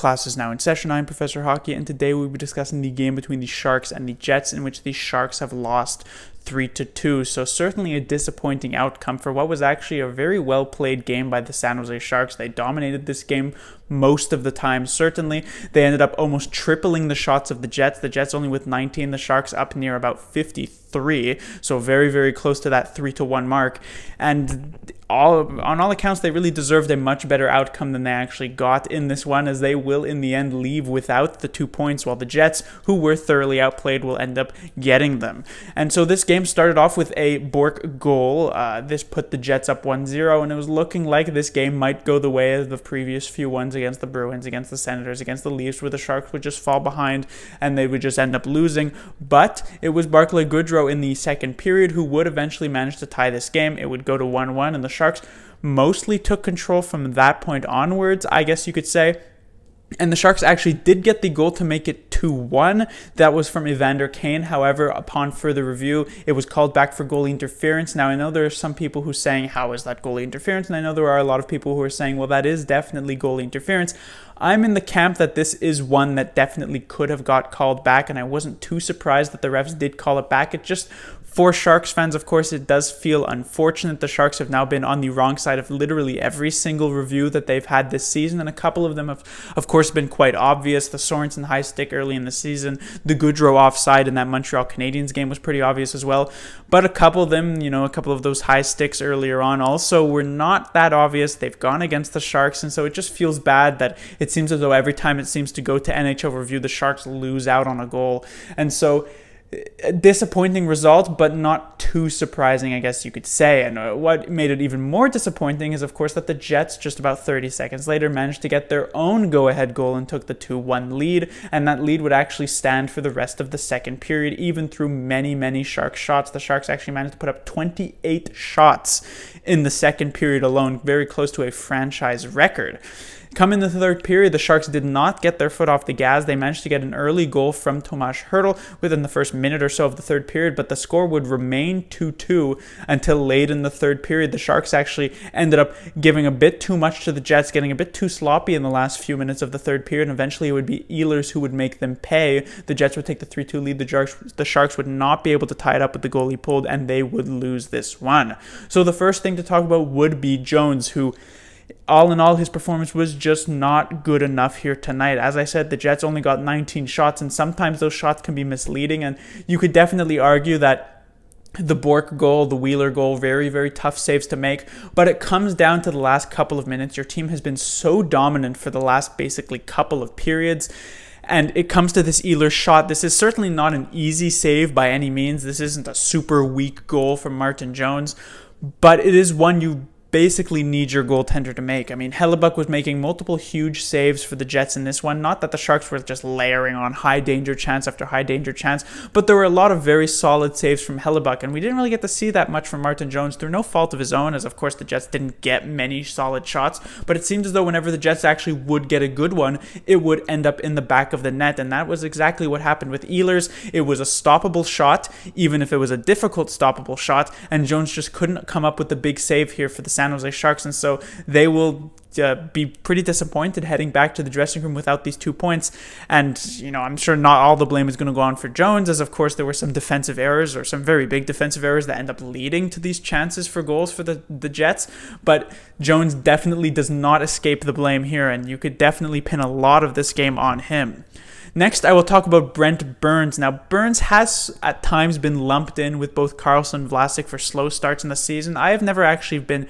class is now in session. I'm Professor Hockey, and today we'll be discussing the game between the Sharks and the Jets, in which the Sharks have lost 3-2. So certainly a disappointing outcome for what was actually a very well played game by the San Jose Sharks. They dominated this game most of the time. Certainly they ended up almost tripling the shots of the Jets only with 19, the Sharks up near about 53, so very, very close to that 3-1 mark. And on all accounts, they really deserved a much better outcome than they actually got in this one, as they will in the end leave without the 2 points, while the Jets, who were thoroughly outplayed, will end up getting them. And so this game started off with a Bourque goal. This put the Jets up 1-0, and it was looking like this game might go the way of the previous few ones against the Bruins, against the Senators, against the Leafs, where the Sharks would just fall behind and they would just end up losing. But it was Barclay Goodrow in the second period who would eventually manage to tie this game. It would go to 1-1, and the Sharks mostly took control from that point onwards, I guess you could say. And the Sharks actually did get the goal to make it 2-1. That was from Evander Kane. However, upon further review, it was called back for goalie interference. Now, I know there are some people who are saying, how is that goalie interference? And I know there are a lot of people who are saying, well, that is definitely goalie interference. I'm in the camp that this is one that definitely could have got called back, and I wasn't too surprised that the refs did call it back. It just, for Sharks fans, of course, it does feel unfortunate. The Sharks have now been on the wrong side of literally every single review that they've had this season, and a couple of them have, of course, been quite obvious. The Sorensen high stick early in the season, the Goodrow offside in that Montreal Canadiens game was pretty obvious as well. But a couple of them, a couple of those high sticks earlier on also were not that obvious. They've gone against the Sharks, and so it just feels bad that it seems as though every time it seems to go to NHL review, the Sharks lose out on a goal. And so a disappointing result, but not too surprising, I guess you could say. And what made it even more disappointing is, of course, that the Jets, just about 30 seconds later, managed to get their own go-ahead goal and took the 2-1 lead. And that lead would actually stand for the rest of the second period, even through many, many Sharks shots. The Sharks actually managed to put up 28 shots in the second period alone, very close to a franchise record. Come in the third period, the Sharks did not get their foot off the gas. They managed to get an early goal from Tomas Hertl within the first minute or so of the third period, but the score would remain 2-2 until late in the third period. The Sharks actually ended up giving a bit too much to the Jets, getting a bit too sloppy in the last few minutes of the third period, and eventually it would be Ehlers who would make them pay. The Jets would take the 3-2 lead. The Sharks would not be able to tie it up with the goal he pulled, and they would lose this one. So the first thing to talk about would be Jones, who, all in all, his performance was just not good enough here tonight. As I said, the Jets only got 19 shots, and sometimes those shots can be misleading, and you could definitely argue that the Bourque goal, the Wheeler goal, very, very tough saves to make, but it comes down to the last couple of minutes. Your team has been so dominant for the last basically couple of periods, and it comes to this Ehlers shot. This is certainly not an easy save by any means. This isn't a super weak goal from Martin Jones, but it is one you basically need your goaltender to make. I mean, Hellebuck was making multiple huge saves for the Jets in this one. Not that the Sharks were just layering on high danger chance after high danger chance, but there were a lot of very solid saves from Hellebuck, and we didn't really get to see that much from Martin Jones through no fault of his own, as of course the Jets didn't get many solid shots, but it seemed as though whenever the Jets actually would get a good one, it would end up in the back of the net, and that was exactly what happened with Ehlers. It was a stoppable shot, even if it was a difficult stoppable shot, and Jones just couldn't come up with the big save here for the San Jose Sharks, and so they will be pretty disappointed heading back to the dressing room without these 2 points. And I'm sure not all the blame is going to go on for Jones, as of course there were some defensive errors, or some very big defensive errors, that end up leading to these chances for goals for the Jets, but Jones definitely does not escape the blame here, and you could definitely pin a lot of this game on him. Next, I will talk about Brent Burns. Now, Burns has at times been lumped in with both Carlson and Vlasic for slow starts in the season. I have never actually been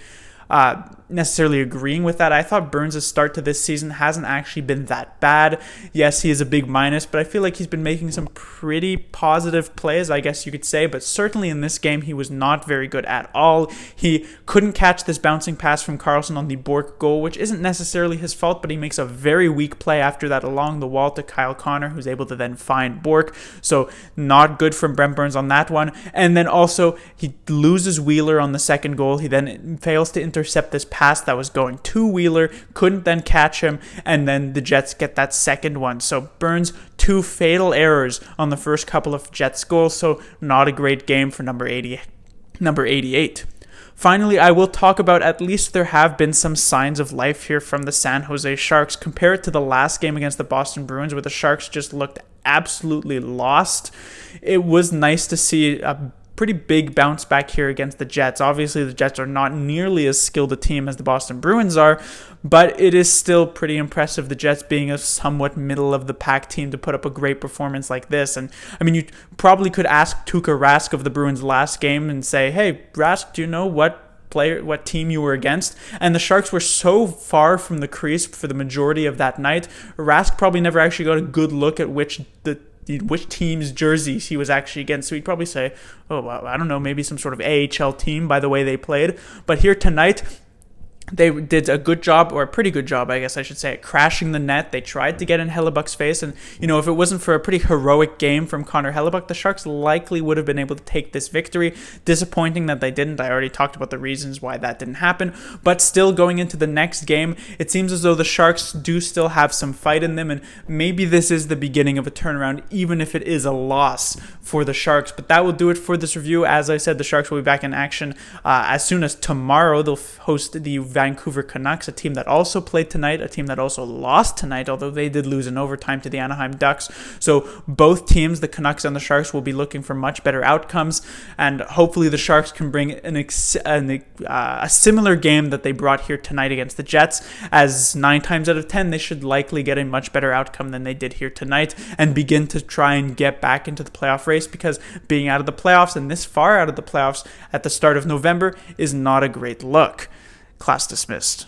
necessarily agreeing with that. I thought Burns' start to this season hasn't actually been that bad. Yes, he is a big minus, but I feel like he's been making some pretty positive plays, I guess you could say, but certainly in this game, he was not very good at all. He couldn't catch this bouncing pass from Carlson on the Bourque goal, which isn't necessarily his fault, but he makes a very weak play after that along the wall to Kyle Connor, who's able to then find Bourque. So not good from Brent Burns on that one. And then also, he loses Wheeler on the second goal. He then fails to intercept this pass that was going to Wheeler, couldn't then catch him, and then the Jets get that second one. So Burns, 2 fatal errors on the first couple of Jets goals, so not a great game for number 88. Finally, I will talk about at least there have been some signs of life here from the San Jose Sharks. Compare it to the last game against the Boston Bruins where the Sharks just looked absolutely lost. It was nice to see a pretty big bounce back here against the Jets. Obviously, the Jets are not nearly as skilled a team as the Boston Bruins are, but it is still pretty impressive, the Jets being a somewhat middle-of-the-pack team, to put up a great performance like this. And, I mean, you probably could ask Tuukka Rask of the Bruins last game and say, hey, Rask, do you know what team you were against? And the Sharks were so far from the crease for the majority of that night, Rask probably never actually got a good look at which team's jerseys he was actually against. So he'd probably say, oh, well, I don't know, maybe some sort of AHL team by the way they played. But here tonight, they did a good job, or a pretty good job, I guess I should say, at crashing the net. They tried to get in Hellebuck's face, and, if it wasn't for a pretty heroic game from Connor Hellebuck, the Sharks likely would have been able to take this victory. Disappointing that they didn't. I already talked about the reasons why that didn't happen, but still, going into the next game, it seems as though the Sharks do still have some fight in them, and maybe this is the beginning of a turnaround, even if it is a loss for the Sharks. But that will do it for this review. As I said, the Sharks will be back in action as soon as tomorrow. They'll host the Vancouver Canucks, a team that also played tonight, a team that also lost tonight, although they did lose in overtime to the Anaheim Ducks. So both teams, the Canucks and the Sharks, will be looking for much better outcomes, and hopefully the Sharks can bring a similar game that they brought here tonight against the Jets, as 9 times out of 10 they should likely get a much better outcome than they did here tonight and begin to try and get back into the playoff race, because being out of the playoffs and this far out of the playoffs at the start of November is not a great look. Class dismissed.